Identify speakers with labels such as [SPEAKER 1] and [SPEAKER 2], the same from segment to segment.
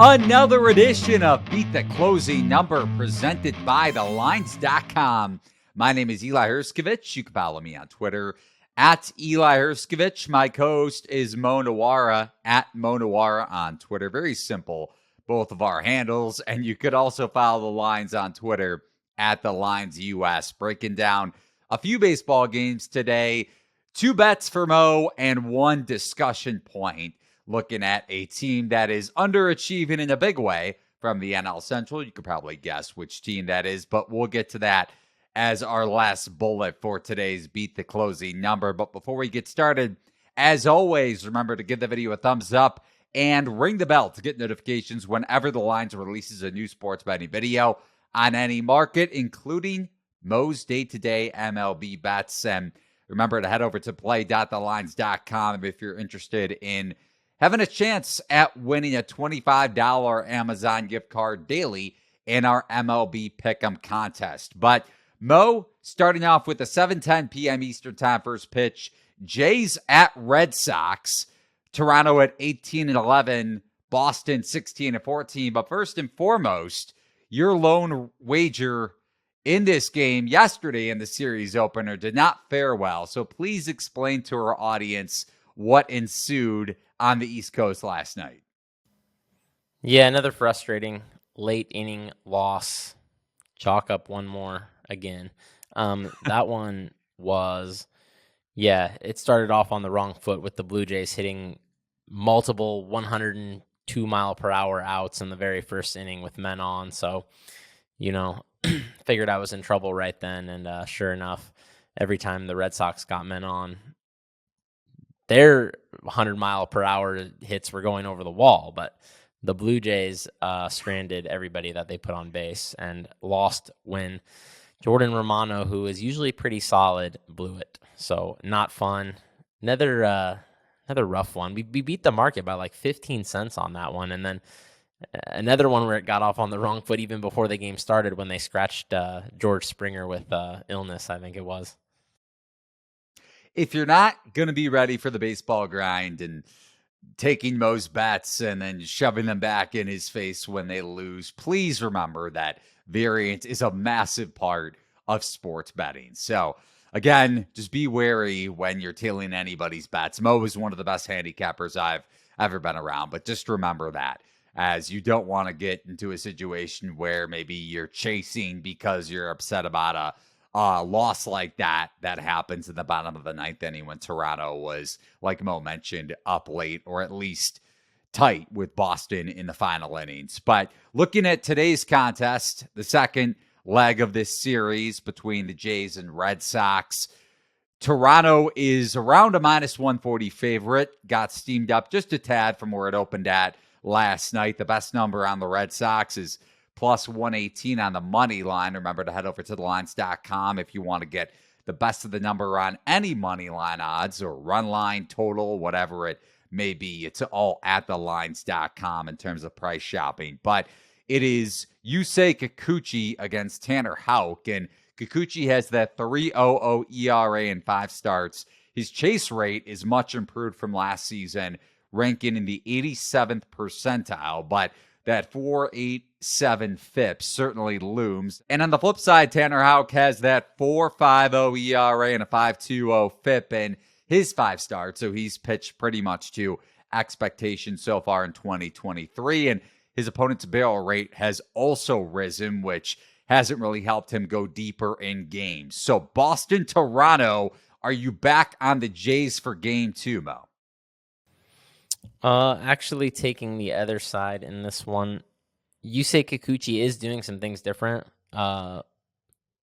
[SPEAKER 1] Another edition of Beat the Closing Number presented by thelines.com. My name is Eli Hershkovich. You can follow me on Twitter at Eli Hershkovich. My co-host is Nuwwarah at Nuwwarah on Twitter. Very simple, both of our handles. And you could also follow the Lines on Twitter at the Lines US. Breaking down a few baseball games today, 2 bets for Mo and 1 discussion point. Looking at a team that is underachieving in a big way from the NL Central. You could probably guess which team that is, but we'll get to that as our last bullet for today's Beat the Closing Number. But before we get started, as always, remember to give the video a thumbs up and ring the bell to get notifications whenever the Lines releases a new sports betting video on any market, including Mo's day-to-day MLB bets. And remember to head over to play.thelines.com if you're interested in having a chance at winning a $25 Amazon gift card daily in our MLB Pick'em contest. But Mo, starting off with a 7:10 p.m. Eastern Time first pitch, Jays at Red Sox, Toronto at 18-11, Boston 16-14. But first and foremost, your lone wager in this game yesterday in the series opener did not fare well. So please explain to our audience what ensued on the East Coast last night.
[SPEAKER 2] Yeah, another frustrating late inning loss. Chalk up one more again. That one was, it started off on the wrong foot with the Blue Jays hitting multiple 102 mile per hour outs in the very first inning with men on. So, figured I was in trouble right then. And sure enough, every time the Red Sox got men on, their 100 mile per hour hits were going over the wall, but the Blue Jays stranded everybody that they put on base and lost when Jordan Romano, who is usually pretty solid, blew it. So not fun. Another rough one. We beat the market by like 15 cents on that one, and then another one where it got off on the wrong foot even before the game started when they scratched George Springer with illness, I think it was.
[SPEAKER 1] If you're not going to be ready for the baseball grind and taking Mo's bets and then shoving them back in his face when they lose, please remember that variance is a massive part of sports betting. So again, just be wary when you're tailing anybody's bets. Mo is one of the best handicappers I've ever been around, but just remember that, as you don't want to get into a situation where maybe you're chasing because you're upset about a loss like that happens in the bottom of the ninth inning when Toronto was, like Mo mentioned, up late or at least tight with Boston in the final innings. But looking at today's contest, the second leg of this series between the Jays and Red Sox, Toronto is around a -140 favorite, got steamed up just a tad from where it opened at last night. The best number on the Red Sox is plus 118 on the money line. Remember to head over to thelines.com if you want to get the best of the number on any money line odds or run line, total, whatever it may be. It's all at thelines.com in terms of price shopping. But it is Yusei Kikuchi against Tanner Houck, and Kikuchi has that 3.00 ERA in 5 starts. His chase rate is much improved from last season, ranking in the 87th percentile, but that 4.87 FIP certainly looms. And on the flip side, Tanner Houck has that 4.50 ERA and a 5.20 FIP in his 5 starts. So he's pitched pretty much to expectations so far in 2023. And his opponent's barrel rate has also risen, which hasn't really helped him go deeper in games. So Boston, Toronto, are you back on the Jays for game 2, Mo?
[SPEAKER 2] Actually taking the other side in this one. Yusei Kikuchi is doing some things different.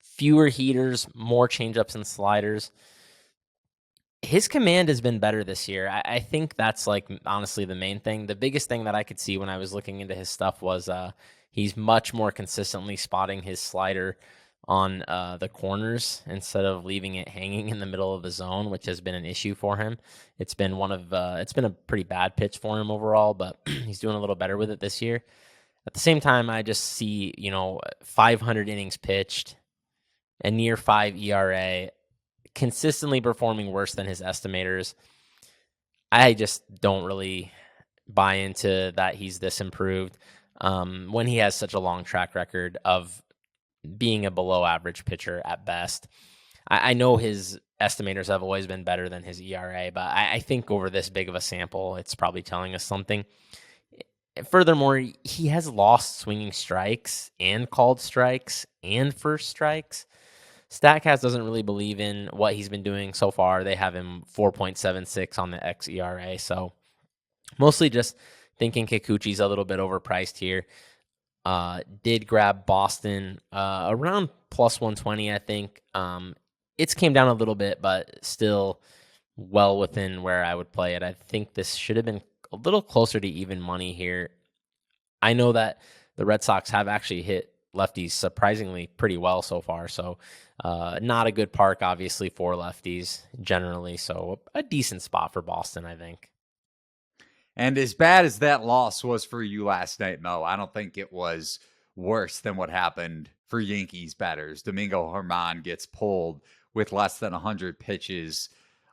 [SPEAKER 2] Fewer heaters, more changeups and sliders. His command has been better this year. I think that's honestly the main thing. The biggest thing that I could see when I was looking into his stuff was he's much more consistently spotting his slider on the corners instead of leaving it hanging in the middle of the zone, which has been an issue for him. It's been it's been a pretty bad pitch for him overall, but he's doing a little better with it this year. At the same time, I just see, 500 innings pitched, a near 5 ERA, consistently performing worse than his estimators. I just don't really buy into that he's this improved when he has such a long track record of being a below average pitcher at best. I know his estimators have always been better than his ERA, but I think over this big of a sample, it's probably telling us something. Furthermore, he has lost swinging strikes and called strikes and first strikes. StatCast doesn't really believe in what he's been doing so far. They have him 4.76 on the xERA, so mostly just thinking Kikuchi's a little bit overpriced here. Did grab Boston around plus 120, I think. It's came down a little bit, but still well within where I would play it. I think this should have been a little closer to even money here. I know that the Red Sox have actually hit lefties surprisingly pretty well so far, so not a good park, obviously, for lefties generally, so a decent spot for Boston, I think.
[SPEAKER 1] And as bad as that loss was for you last night, Mo, I don't think it was worse than what happened for Yankees batters. Domingo Germán gets pulled with less than 100 pitches,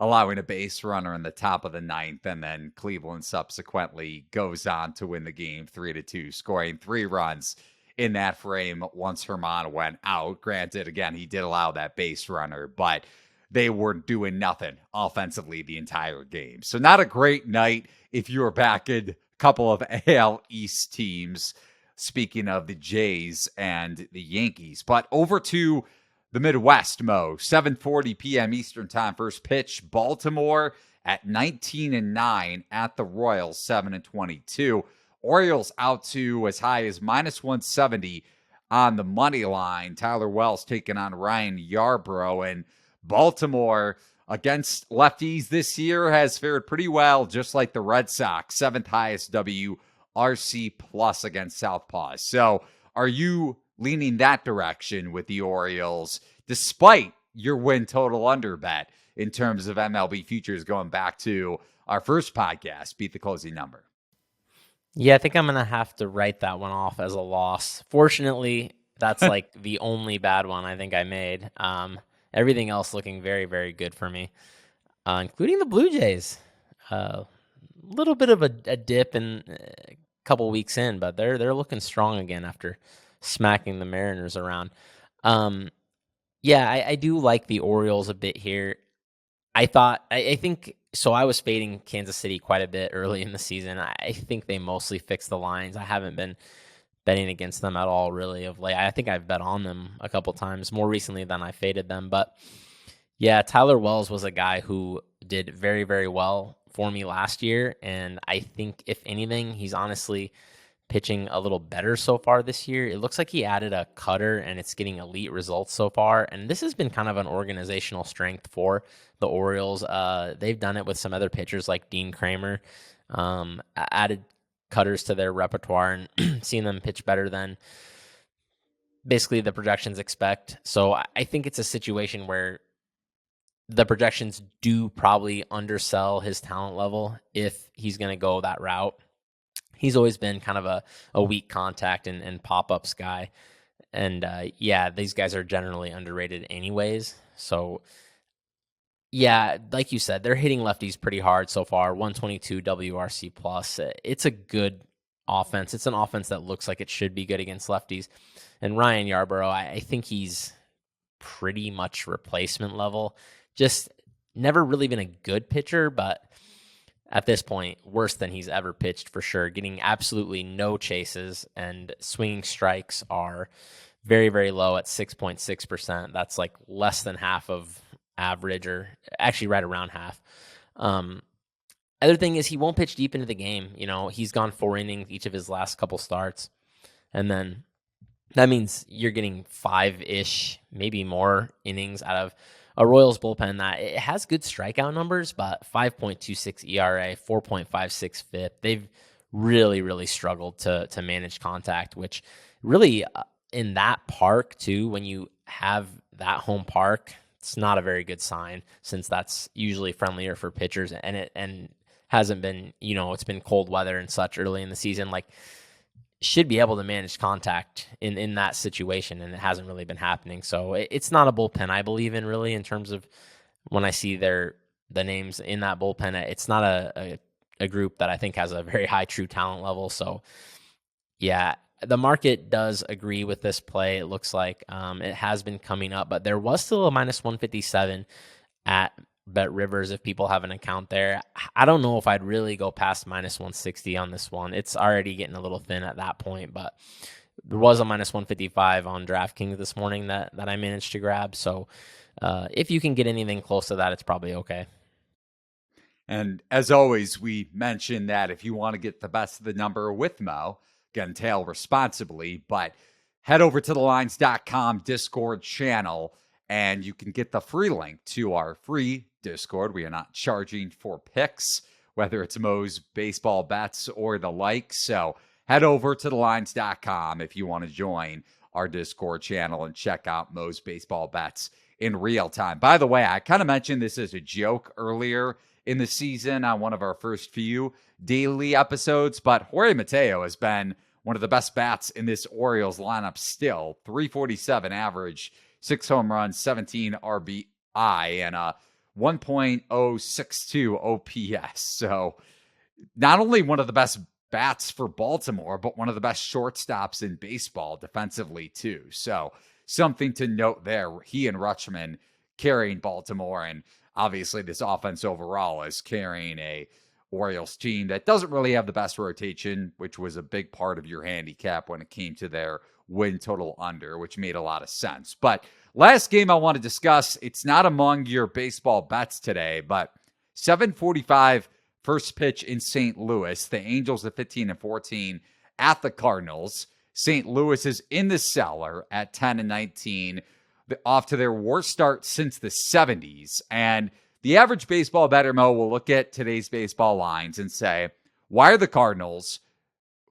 [SPEAKER 1] allowing a base runner in the top of the ninth, and then Cleveland subsequently goes on to win the game 3-2, scoring 3 runs in that frame once Germán went out. Granted, again, he did allow that base runner, but they were doing nothing offensively the entire game. So not a great night if you were backing a couple of AL East teams, speaking of the Jays and the Yankees. But over to the Midwest, Mo. 7:40 p.m. Eastern time. First pitch, Baltimore at 19-9 at the Royals, 7-22. Orioles out to as high as minus 170 on the money line. Tyler Wells taking on Ryan Yarbrough. And Baltimore against lefties this year has fared pretty well, just like the Red Sox. 7th highest WRC plus against Southpaws. So are you leaning that direction with the Orioles, despite your win total under bet in terms of MLB futures going back to our first podcast, Beat the Closing Number?
[SPEAKER 2] Yeah, I think I'm going to have to write that one off as a loss. Fortunately, that's like the only bad one I think I made. Everything else looking very, very good for me, including the Blue Jays. A little bit of a dip in a couple weeks in, but they're looking strong again after smacking the Mariners around. Yeah, I do like the Orioles a bit here. I think so. I was fading Kansas City quite a bit early in the season. I think they mostly fixed the lines. I haven't been betting against them at all, really, of late. I think I've bet on them a couple times more recently than I faded them. But yeah, Tyler Wells was a guy who did very, very well for me last year. And I think, if anything, he's honestly pitching a little better so far this year. It looks like he added a cutter and it's getting elite results so far. And this has been kind of an organizational strength for the Orioles. They've done it with some other pitchers like Dean Kramer, added cutters to their repertoire and seen them pitch better than basically the projections expect. So I think it's a situation where the projections do probably undersell his talent level if he's going to go that route. He's always been kind of a weak contact and pop-ups guy. And yeah, these guys are generally underrated anyways. So yeah, like you said, they're hitting lefties pretty hard so far. 122 WRC plus. It's a good offense. It's an offense that looks like it should be good against lefties. And Ryan Yarbrough, I think he's pretty much replacement level. Just never really been a good pitcher, but at this point, worse than he's ever pitched for sure. Getting absolutely no chases, and swinging strikes are very, very low at 6.6%. That's like less than half of average, or actually right around half. Other thing is he won't pitch deep into the game. You know, he's gone 4 innings each of his last couple starts. And then that means you're getting 5-ish, maybe more innings out of a Royals bullpen that it has good strikeout numbers, but 5.26 ERA, 4.56 FIP. They've really, really struggled to manage contact, which really in that park too, when you have that home park, it's not a very good sign, since that's usually friendlier for pitchers, and it hasn't been, you know, it's been cold weather and such early in the season. Like, should be able to manage contact in that situation, and it hasn't really been happening. So it's not a bullpen I believe in, really, in terms of when I see the names in that bullpen. It's not a a group that I think has a very high true talent level. So yeah, the market does agree with this play. It looks like it has been coming up, but there was still a minus 157 at Bet Rivers if people have an account there. I don't know if I'd really go past minus 160 on this one. It's already getting a little thin at that point, but there was a minus 155 on DraftKings this morning that I managed to grab. So if you can get anything close to that, it's probably okay.
[SPEAKER 1] And as always, we mention that if you want to get the best of the number with Mo, again, tail responsibly, but head over to the lines.com Discord channel and you can get the free link to our free Discord. We are not charging for picks, whether it's Mo's baseball bets or the like. So head over to the lines.com if you want to join our Discord channel and check out Mo's baseball bets in real time. By the way, I kind of mentioned this as a joke earlier in the season on one of our first few daily episodes, but Jorge Mateo has been one of the best bats in this Orioles lineup still. 347 average, 6 home runs, 17 RBI, and a 1.062 OPS. So not only one of the best bats for Baltimore, but one of the best shortstops in baseball defensively too. So something to note there. He and Rutschman carrying Baltimore, and obviously this offense overall is carrying a Orioles team that doesn't really have the best rotation, which was a big part of your handicap when it came to their win total under, which made a lot of sense. But last game I want to discuss, it's not among your baseball bets today, but 7:45 first pitch in St. Louis. The Angels at 15-14 at the Cardinals. St. Louis is in the cellar at 10-19, off to their worst start since the 70s. And the average baseball bettor, Mo, will look at today's baseball lines and say, why are the Cardinals,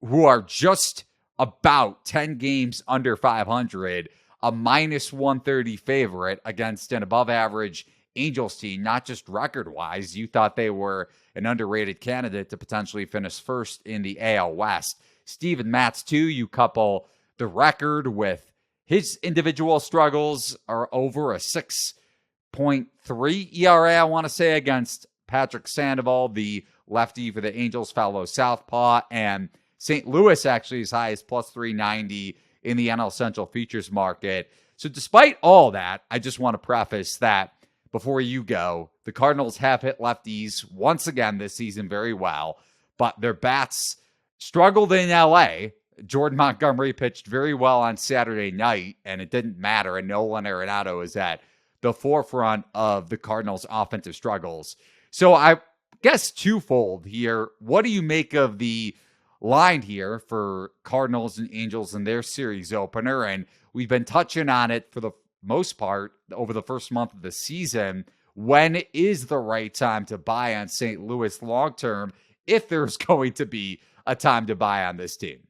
[SPEAKER 1] who are just about 10 games under 500, a minus 130 favorite against an above average Angels team? Not just record-wise. You thought they were an underrated candidate to potentially finish first in the AL West. Steven Matz, too, you couple the record with his individual struggles are over a 6.3 ERA, I want to say, against Patrick Sandoval, the lefty for the Angels, fellow southpaw, and St. Louis actually as high as plus 390 in the NL Central Futures market. So despite all that, I just want to preface that before you go, the Cardinals have hit lefties once again this season very well, but their bats struggled in LA. Jordan Montgomery pitched very well on Saturday night, and it didn't matter. And Nolan Arenado is at the forefront of the Cardinals' offensive struggles. So I guess twofold here. What do you make of the line here for Cardinals and Angels in their series opener? And we've been touching on it for the most part over the first month of the season. When is the right time to buy on St. Louis long-term, if there's going to be a time to buy on this team?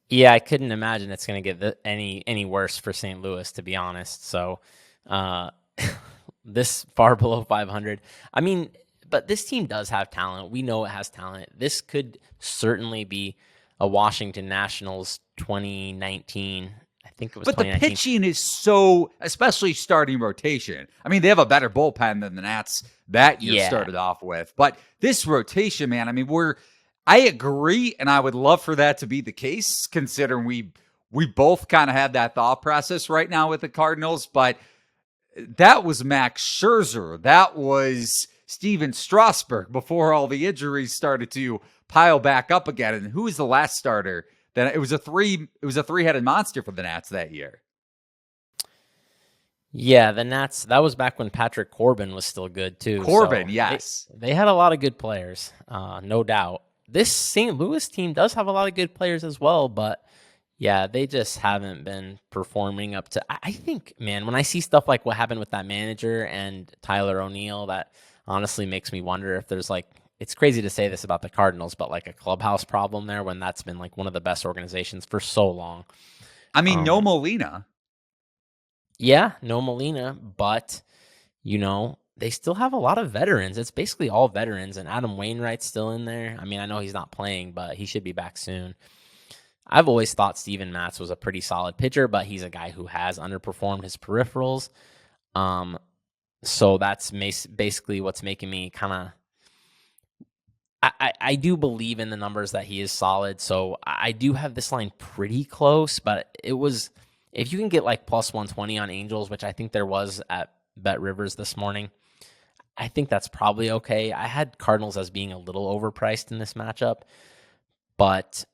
[SPEAKER 2] Yeah, I couldn't imagine it's going to get any worse for St. Louis, to be honest. So this far below 500. I mean, but this team does have talent. We know it has talent. This could certainly be a Washington Nationals 2019. I think it was.
[SPEAKER 1] But the pitching is so, especially starting rotation. I mean, they have a better bullpen than the Nats that year started off with. But this rotation, man, I mean, I agree, and I would love for that to be the case, considering we both kind of had that thought process right now with the Cardinals. But that was Max Scherzer. That was Steven Strasburg before all the injuries started to pile back up again. And who was the last starter? Then it was a three-headed monster for the Nats that year.
[SPEAKER 2] Yeah, the Nats, that was back when Patrick Corbin was still good too.
[SPEAKER 1] Corbin, so yes.
[SPEAKER 2] They had a lot of good players, no doubt. This St. Louis team does have a lot of good players as well, but yeah, they just haven't been performing up to. I think, man, when I see stuff like what happened with that manager and Tyler O'Neill, that honestly makes me wonder if there's it's crazy to say this about the Cardinals, but like a clubhouse problem there when that's been like one of the best organizations for so long.
[SPEAKER 1] I mean, no Molina.
[SPEAKER 2] Yeah, no Molina, but they still have a lot of veterans. It's basically all veterans, and Adam Wainwright's still in there. I mean, I know he's not playing, but he should be back soon. I've always thought Steven Matz was a pretty solid pitcher, but he's a guy who has underperformed his peripherals. So that's basically what's making me kind of I do believe in the numbers that he is solid, so I do have this line pretty close, but it was, if you can get like plus 120 on Angels, which I think there was at Bet Rivers this morning, I think that's probably okay. I had Cardinals as being a little overpriced in this matchup, but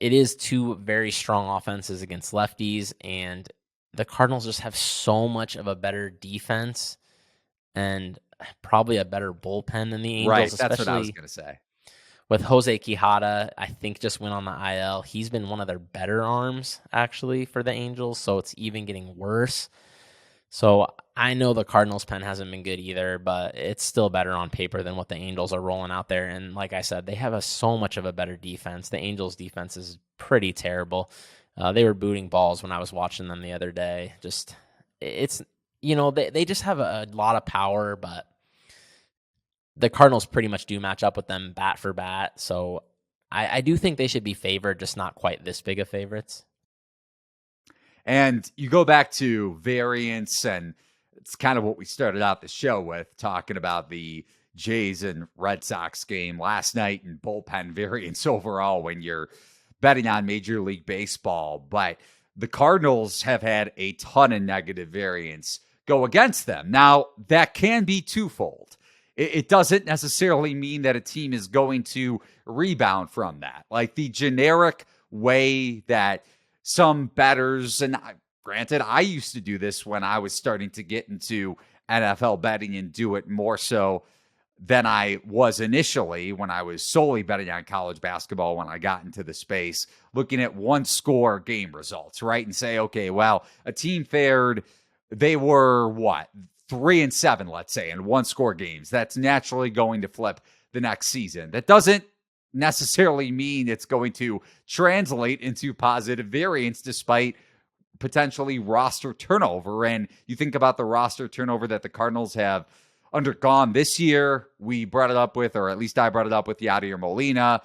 [SPEAKER 2] it is two very strong offenses against lefties, and the Cardinals just have so much of a better defense and probably a better bullpen than the Angels,
[SPEAKER 1] Right,
[SPEAKER 2] especially
[SPEAKER 1] that's what I was going to say.
[SPEAKER 2] with Jose Quijada. I think just went on the IL. He's been one of their better arms, actually, for the Angels, so it's even getting worse. So I know the Cardinals' pen hasn't been good either, but it's still better on paper than what the Angels are rolling out there. And like I said, they have so much of a better defense. The Angels' defense is pretty terrible. They were booting balls when I was watching them the other day. Just, it's, they just have a lot of power, but the Cardinals pretty much do match up with them bat for bat. So I do think they should be favored, just not quite this big of favorites.
[SPEAKER 1] And you go back to variance, and it's kind of what we started out the show with, talking about the Jays and Red Sox game last night and bullpen variance overall when you're betting on Major League Baseball. But the Cardinals have had a ton of negative variance go against them. Now, that can be twofold. It doesn't necessarily mean that a team is going to rebound from that. Like the generic way that some bettors, and granted, I used to do this when I was starting to get into NFL betting and do it more so than I was initially when I was solely betting on college basketball when I got into the space, looking at one score game results, right? And say, okay, well, a team fared, they were 3-7, let's say, in one score games. That's naturally going to flip the next season. That doesn't necessarily mean it's going to translate into positive variance despite potentially roster turnover. And you think about the roster turnover that the Cardinals have undergone this year. We brought it up with, or at least I brought it up with Yadier Molina.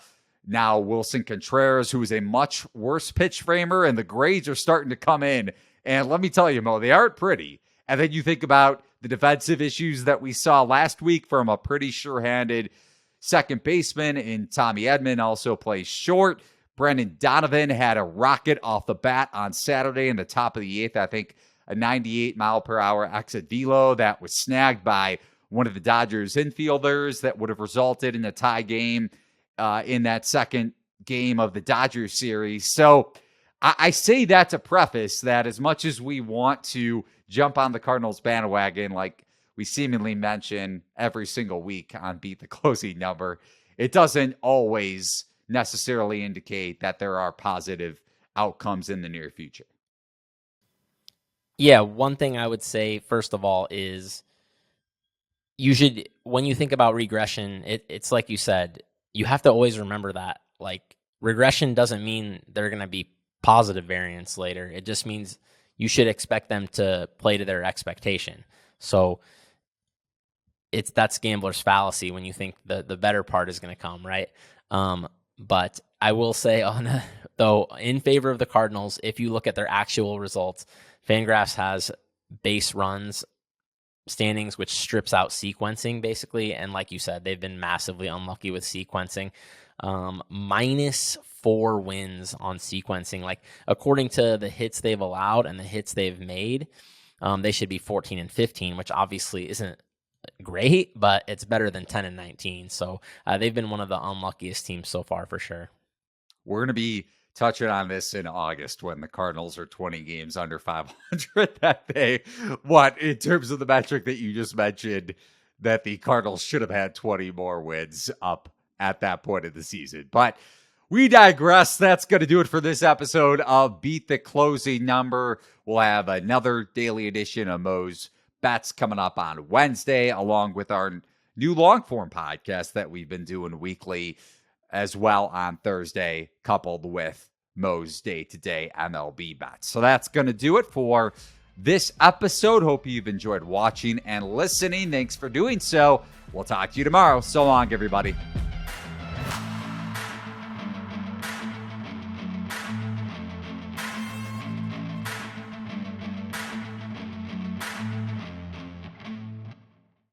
[SPEAKER 1] Now Wilson Contreras, who is a much worse pitch framer, and the grades are starting to come in. And let me tell you, Mo, they aren't pretty. And then you think about the defensive issues that we saw last week from a pretty sure-handed second baseman in Tommy Edman, also plays short. Brendan Donovan had a rocket off the bat on Saturday in the top of the eighth. I think a 98-mile-per-hour exit velo that was snagged by one of the Dodgers infielders that would have resulted in a tie game in that second game of the Dodgers series. So I say that to preface that as much as we want to jump on the Cardinals bandwagon, like we seemingly mention every single week on Beat the Closing Number, it doesn't always necessarily indicate that there are positive outcomes in the near future.
[SPEAKER 2] Yeah, one thing I would say, first of all, is you should, when you think about regression, it's like you said, you have to always remember that. Like, regression doesn't mean they're going to be positive variance later. It just means you should expect them to play to their expectation. So that's gambler's fallacy when you think the better part is going to come, right? But I will say though, in favor of the Cardinals, if you look at their actual results, Fangraphs has base runs standings, which strips out sequencing basically. And like you said, they've been massively unlucky with sequencing. -4 wins on sequencing. Like, according to the hits they've allowed and the hits they've made, they should be 14-15, which obviously isn't great, but it's better than 10-19. So they've been one of the unluckiest teams so far for sure.
[SPEAKER 1] We're going to be touching on this in August when the Cardinals are 20 games under 500 that they, in terms of the metric that you just mentioned, that the Cardinals should have had 20 more wins up at that point of the season. But we digress. That's going to do it for this episode of Beat the Closing Number. We'll have another daily edition of Mo's Bets coming up on Wednesday, along with our new long-form podcast that we've been doing weekly as well on Thursday, coupled with Mo's day-to-day MLB bets. So that's going to do it for this episode. Hope you've enjoyed watching and listening. Thanks for doing so. We'll talk to you tomorrow. So long, everybody.